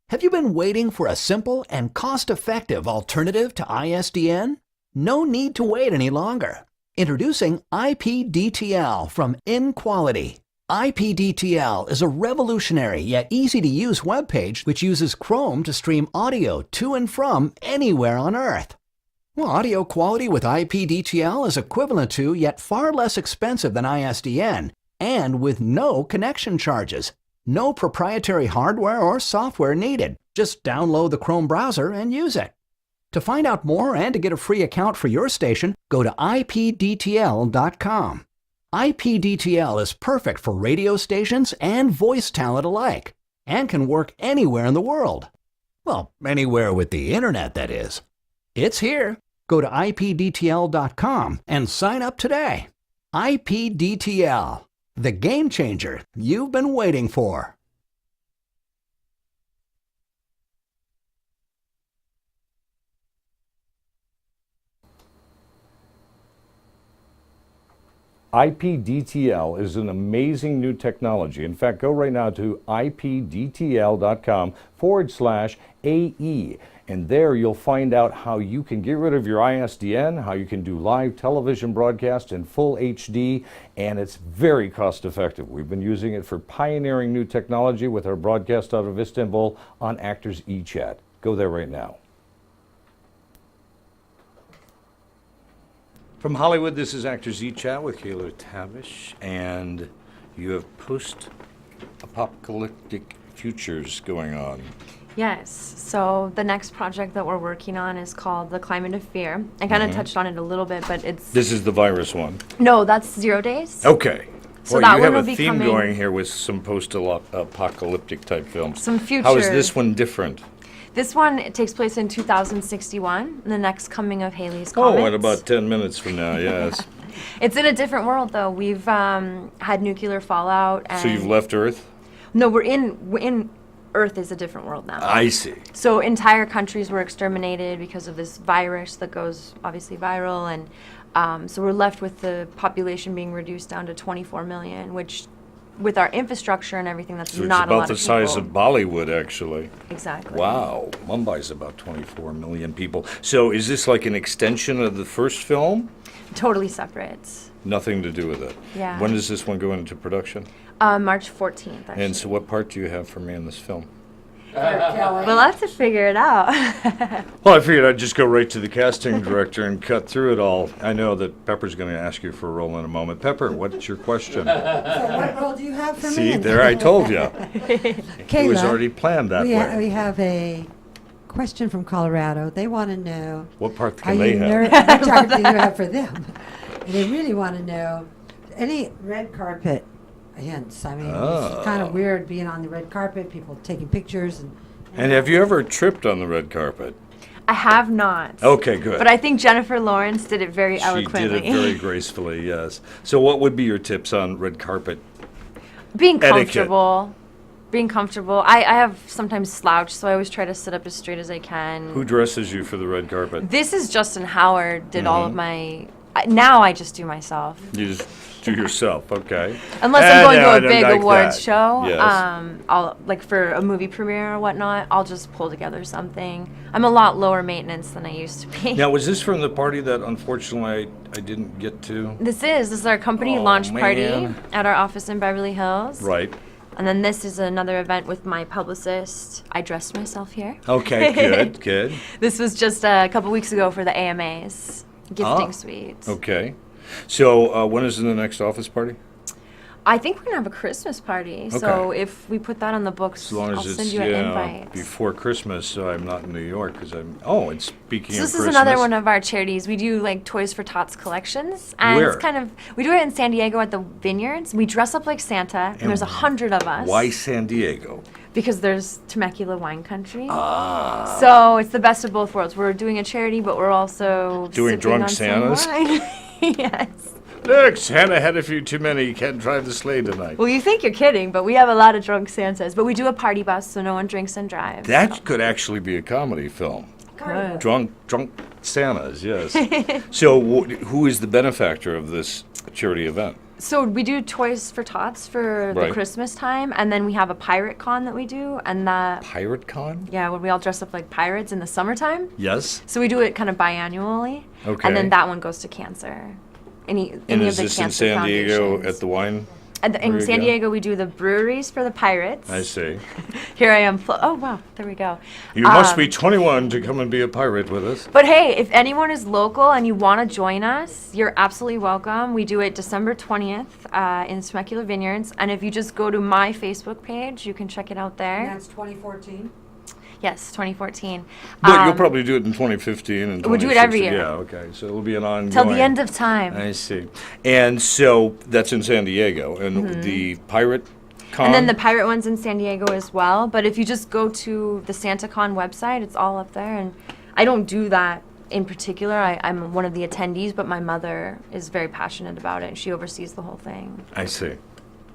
Have you been waiting for a simple and cost-effective alternative to ISDN? No need to wait any longer. Introducing IPDTL from InQuality. IPDTL is a revolutionary yet easy-to-use webpage which uses Chrome to stream audio to and from anywhere on Earth. Well, audio quality with IPDTL is equivalent to, yet far less expensive than ISDN, and with no connection charges. No proprietary hardware or software needed. Just download the Chrome browser and use it. To find out more and to get a free account for your station, go to ipdtl.com. IPDTL is perfect for radio stations and voice talent alike, and can work anywhere in the world. Well, anywhere with the internet, that is. It's here. Go to ipdtl.com and sign up today. IPDTL. The game changer you've been waiting for. IPDTL is an amazing new technology. In fact, go right now to ipdtl.com/AE. And there you'll find out how you can get rid of your ISDN, how you can do live television broadcast in full HD, and it's very cost effective. We've been using it for pioneering new technology with our broadcast out of Istanbul on ActorsE Chat. Go there right now. From Hollywood, this is ActorsE Chat with Kayla Tabish, and you have post-apocalyptic futures going on. Yes. So the next project that we're working on is called The Climate of Fear. I kind of touched on it a little bit, but it's... This is the virus one. No, that's 0 Days. Okay. So well, that you one have will a be theme coming... going here with some post-apocalyptic type films. Some future... How is this one different? This one, it takes place in 2061, the next coming of Halley's Comet. Oh, in about 10 minutes from now, yes. It's in a different world, though. We've had nuclear fallout. And So you've left Earth? No, we're in Earth is a different world now. I see. So entire countries were exterminated because of this virus that goes obviously viral, and so we're left with the population being reduced down to 24 million, which, with our infrastructure and everything, that's So not it's a lot about the of size people. of Bollywood, actually. Exactly. Wow. Mumbai's about 24 million people. So is this like an extension of the first film? Totally separate. Nothing to do with it. Yeah. When does this one go into production? March 14th, actually. And so what part do you have for me in this film? We'll have to figure it out. Well, I figured I'd just go right to the casting director and cut through it all. I know that Pepper's going to ask you for a role in a moment. Pepper, what's your question? So what role do you have for See, me? there I told you. Kayla, It was already planned that way. we have a question from Colorado. They want to know. What part Are can they you have? What part do you have for them? And they really want to know any red carpet hints. I mean, it's kind of weird being on the red carpet, people taking pictures. And have you ever tripped on the red carpet? I have not. Okay, good. But I think Jennifer Lawrence did it very eloquently. She did it very gracefully, yes. So what would be your tips on red carpet? Being etiquette? comfortable. Being comfortable. I have sometimes slouched, so I always try to sit up as straight as I can. Who dresses you for the red carpet? This is Justin Howard did all of my... Now I just do myself. You just do yourself, okay. Unless I'm going to a big like awards that. show, Yes. I'll like for a movie premiere or whatnot, I'll just pull together something. I'm a lot lower maintenance than I used to be. Now, was this from the party that unfortunately I didn't get to? This is our company Oh, launch party man. at our office in Beverly Hills. Right. And then this is another event with my publicist. I dressed myself here. Okay, good, good. This was just a couple weeks ago for the AMAs gifting suite. Okay. So when is the next office party? I think we're gonna have a Christmas party. So if we put that on the books, As long I'll as send it's you an invite. before Christmas, so I'm not in New York because I'm. Oh, and speaking So of this Christmas, is another one of our charities. We do like Toys for Tots collections, and Where? it's kind of we do it in San Diego at the Vineyards. We dress up like Santa, and there's 100 of us. Why San Diego? Because there's Temecula wine country. So it's the best of both worlds. We're doing a charity, but we're also Doing sipping drunk on some Santas? wine. Yes. Look, Santa had a few too many. You can't drive the sleigh tonight. Well, you think you're kidding, but we have a lot of drunk Santas. But we do a party bus, so no one drinks and drives. That could actually be a comedy film. Good. Drunk Santas, yes. So who is the benefactor of this charity event? So we do Toys for Tots for the Right. Christmas time, and then we have a pirate con that we do, and that Pirate Con? yeah, when we all dress up like pirates in the summertime. Yes. So we do it kind of biannually, Okay. and then that one goes to cancer. Any And of is the this in cancer San Diego foundations. at the wine? In where San you go? Diego, we do the breweries for the pirates. I see. Here I am. Oh wow, there we go. You must be 21 to come and be a pirate with us. But hey, if anyone is local and you want to join us, you're absolutely welcome. We do it December 20th in Temecula Vineyards. And if you just go to my Facebook page, you can check it out there. That's 2014. Yes, 2014. But you'll probably do it in 2015 and We'll do it every 2016. year. Yeah, okay. So it'll be an ongoing. Till the end of time. I see. And so that's in San Diego. And Mhm. the Pirate Con? And then the pirate one's in San Diego as well. But if you just go to the SantaCon website, it's all up there. And I don't do that in particular. I'm one of the attendees, but my mother is very passionate about it. And she oversees the whole thing. I see.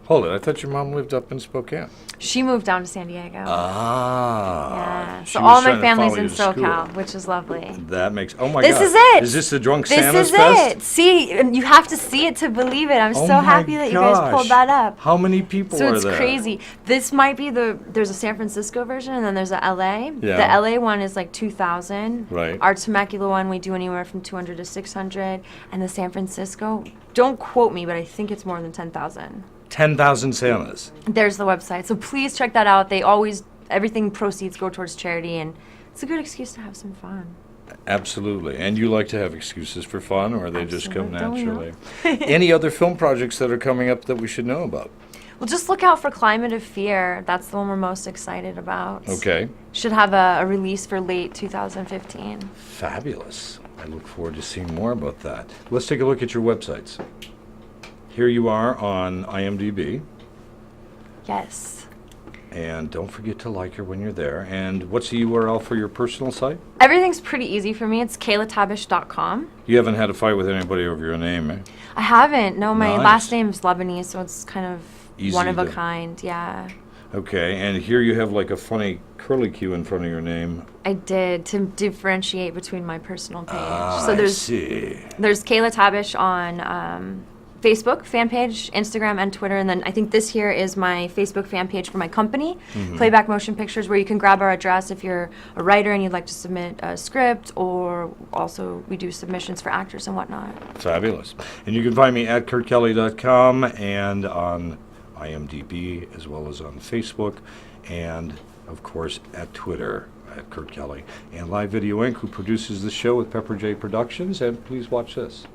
Hold it. I thought your mom lived up in Spokane. She moved down to San Diego. Ah. Yeah. She So was all my trying to family's follow in you to school. SoCal, which is lovely. That makes. Oh my This God. is it. Is this the Drunk This Santa's is Fest? it. See, and you have to see it to believe it. I'm Oh so my happy that you guys pulled gosh. that up. How many people So are it's there? crazy. This might be there's a San Francisco version and then there's a LA. Yeah. The LA one is like 2,000. Right. Our Temecula one, we do anywhere from 200 to 600. And the San Francisco, don't quote me, but I think it's more than 10,000. 10,000 Santas. There's the website. So please check that out. Everything proceeds go towards charity, and it's a good excuse to have some fun. Absolutely. And you like to have excuses for fun, or they just come Absolutely. Don't we naturally? Any other film projects that are coming up that we should know about? Well, just look out for Climate of Fear. That's the one we're most excited about. Okay. Should have a release for late 2015. Fabulous. I look forward to seeing more about that. Let's take a look at your websites. Here you are on IMDb. Yes. And don't forget to like her when you're there. And what's the URL for your personal site? Everything's pretty easy for me. It's KaylaTabish.com. You haven't had a fight with anybody over your name, eh? I haven't. No, my Nice. last name's Lebanese, so it's kind of Easy one of a to- kind. Yeah. Okay, and here you have like a funny curly Q in front of your name. I did to differentiate between my personal page. Ah, so I there's see. Kayla Tabish on Facebook fan page, Instagram, and Twitter. And then I think this here is my Facebook fan page for my company, Playback Motion Pictures, where you can grab our address if you're a writer and you'd like to submit a script, or also we do submissions for actors and whatnot. Fabulous. And you can find me at kurtkelly.com and on IMDb, as well as on Facebook, and of course at Twitter at Kurt Kelly. And Live Video Inc., who produces the show with Pepper J Productions. And please watch this.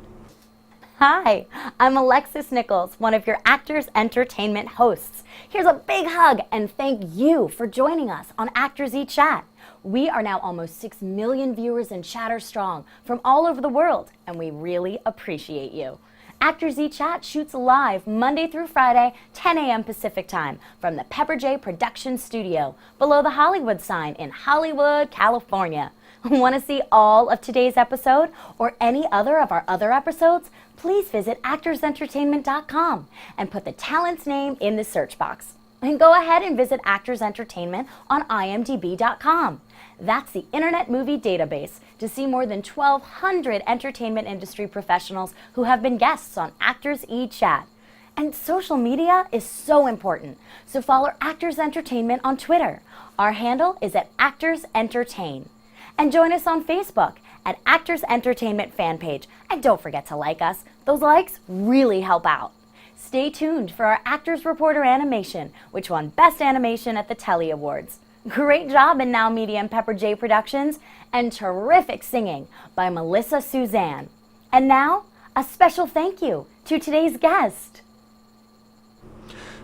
Hi, I'm Alexis Nichols, one of your Actors Entertainment hosts. Here's a big hug and thank you for joining us on ActorsE Chat. We are now almost 6 million viewers in chatter strong from all over the world, and we really appreciate you. ActorsE Chat shoots live Monday through Friday, 10 a.m. Pacific Time from the Pepper J Production Studio below the Hollywood sign in Hollywood, California. Want to see all of today's episode or any other of our other episodes? Please visit ActorsEntertainment.com and put the talent's name in the search box. And go ahead and visit Actors Entertainment on IMDb.com. That's the Internet Movie Database to see more than 1,200 entertainment industry professionals who have been guests on ActorsE Chat. And social media is so important, so follow Actors Entertainment on Twitter. Our handle is at Actors Entertain. And join us on Facebook at Actors Entertainment fan page. And don't forget to like us. Those likes really help out. Stay tuned for our Actors Reporter animation, which won Best Animation at the Telly Awards. Great job in Now Media and Pepper J Productions, and terrific singing by Melissa Suzanne. And now, a special thank you to today's guest.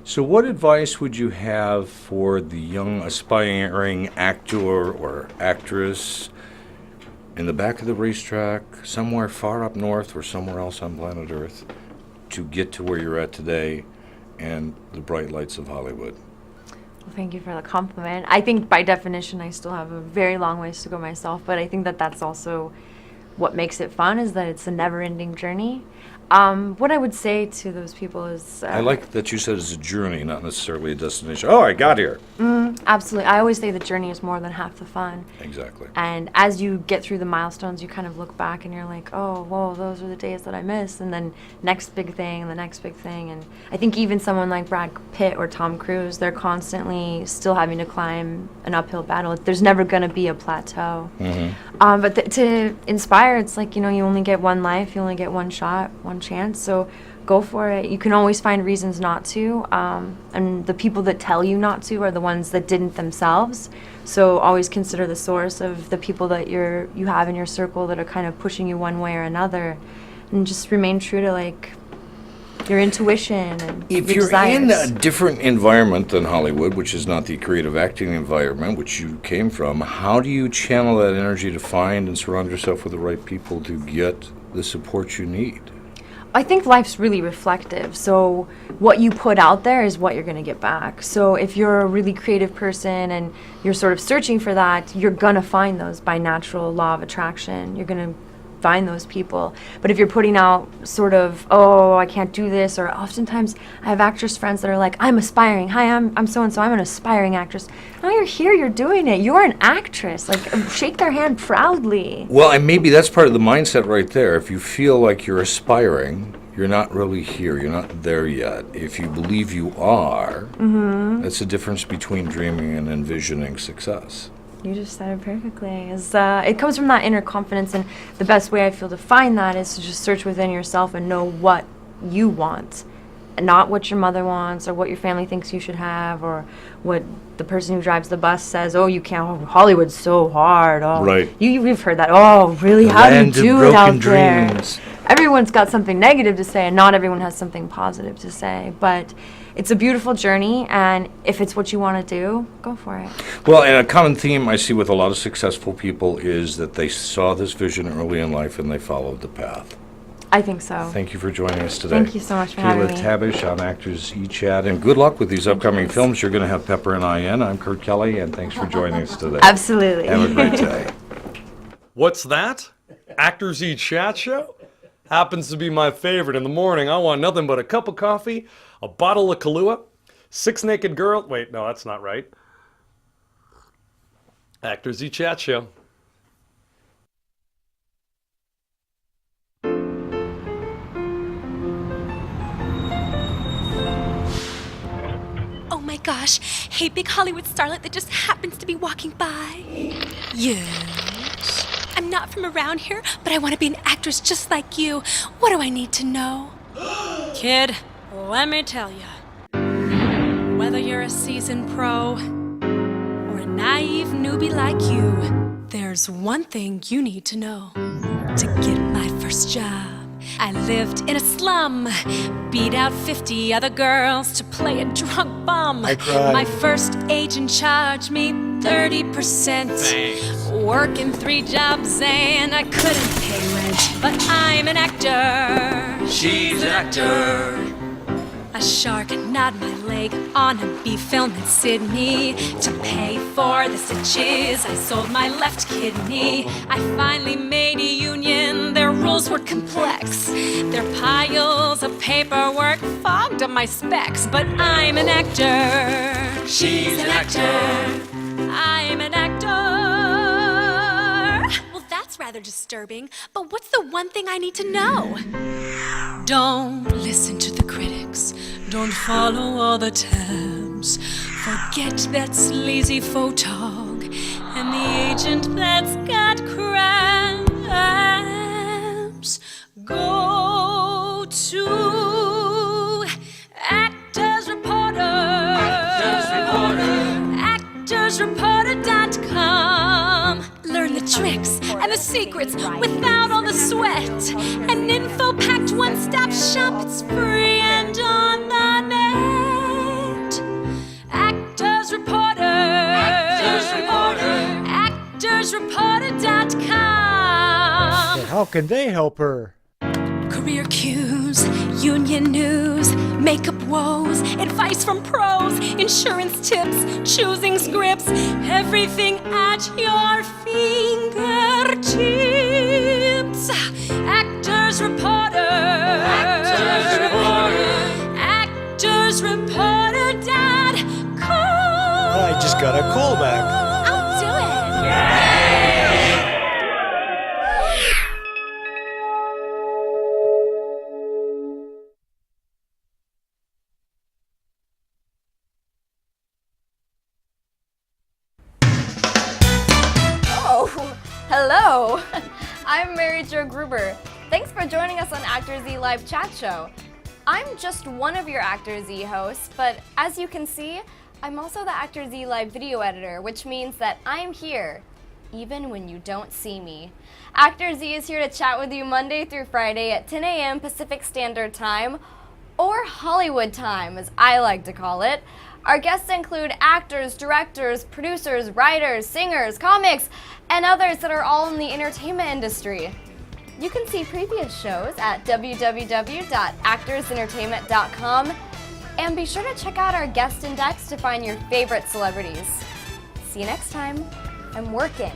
So what advice would you have for the young aspiring actor or actress in the back of the racetrack, somewhere far up north or somewhere else on planet Earth, to get to where you're at today and the bright lights of Hollywood? Well, thank you for the compliment. I think by definition I still have a very long ways to go myself, but I think that that's also what makes it fun, is that it's a never-ending journey. What I would say to those people is... I like that you said it's a journey, not necessarily a destination. Oh, I got here. Absolutely. I always say the journey is more than half the fun. Exactly. And as you get through the milestones, you kind of look back and you're like, oh, whoa, those are the days that I missed. And then next big thing and the next big thing. And I think even someone like Brad Pitt or Tom Cruise, they're constantly still having to climb an uphill battle. There's never going to be a plateau. But to inspire, it's like, you know, you only get one life, you only get one shot, one chance. So go for it. You can always find reasons not to, and the people that tell you not to are the ones that didn't themselves. So always consider the source of the people that you have in your circle that are kind of pushing you one way or another, and just remain true to like your intuition and If your you're in desires. a different environment than Hollywood, which is not the creative acting environment which you came from, how do you channel that energy to find and surround yourself with the right people to get the support you need? I think life's really reflective. So what you put out there is what you're going to get back. So if you're a really creative person and you're sort of searching for that, you're going to find those by natural law of attraction. You're going to find those people. But if you're putting out sort of, oh, I can't do this, or oftentimes I have actress friends that are like, I'm aspiring. Hi, I'm so-and-so. I'm an aspiring actress. No, you're here. You're doing it. You're an actress. Like, shake their hand proudly. Well, and maybe that's part of the mindset right there. If you feel like you're aspiring, you're not really here. You're not there yet. If you believe you are, that's the difference between dreaming and envisioning success. You just said it perfectly. It comes from that inner confidence, and the best way I feel to find that is to just search within yourself and know what you want, and not what your mother wants or what your family thinks you should have or what the person who drives the bus says. Oh, you can't. Oh, Hollywood's so hard. Oh, right. You've heard that. Oh, really? The How do you land of do it out broken there? dreams. Everyone's got something negative to say, and not everyone has something positive to say. But it's a beautiful journey, and if it's what you want to do, go for it. Well, and a common theme I see with a lot of successful people is that they saw this vision early in life and they followed the path. I think so. Thank you for joining us today. Thank you so much for having me. Kayla Tabish on ActorsE Chat, and good luck with these upcoming films. You're going to have Pepper and I in. I'm Kurt Kelly, and thanks for joining us today. Absolutely. Have a great day. What's that? ActorsE Chat show? Happens to be my favorite. In the morning, I want nothing but a cup of coffee, a bottle of Kahlua, 6 naked girls. Wait, no, that's not right. ActorsE Chat show. Oh my gosh, hey, big Hollywood starlet that just happens to be walking by. Yes. I'm not from around here, but I want to be an actress just like you. What do I need to know? Kid, let me tell you. Whether you're a seasoned pro or a naive newbie like you, there's one thing you need to know. To get my first job, I lived in a slum, beat out 50 other girls to play a drunk bum. I cried. My first agent charged me 30%. Thanks. Working 3 jobs and I couldn't pay rent, but I'm an actor. She's an actor. A shark gnawed my leg on a B film in Sydney. To pay for the stitches, I sold my left kidney. I finally made a union, their rules were complex. Their piles of paperwork fogged up my specs. But I'm an actor. She's an actor. I'm an actor. Well, that's rather disturbing, but what's the one thing I need to know? Don't listen to the critics. Don't follow all the tabs. Forget that sleazy photog and the agent that's got crabs. Go to Actors Reporter. ActorsReporter.com. Learn the tricks and the secrets without all the sweat. An info-packed one-stop shop. It's free and on the net. Actors Reporter. ActorsReporter.com. How can they help her? Career cues, union news, makeup woes, advice from pros, insurance tips, choosing scripts, everything at your fingertips. Actors Reporter. ActorsReporter.com. I just got a call back. I'll do it. Oh, hello. I'm Mary Jo Gruber. Thanks for joining us on ActorsE Live Chat Show. I'm just one of your ActorsE hosts, but as you can see, I'm also the ActorsE Live video editor, which means that I'm here, even when you don't see me. ActorsE is here to chat with you Monday through Friday at 10 a.m. Pacific Standard Time, or Hollywood time, as I like to call it. Our guests include actors, directors, producers, writers, singers, comics, and others that are all in the entertainment industry. You can see previous shows at www.actorsentertainment.com, and be sure to check out our guest index to find your favorite celebrities. See you next time. I'm working.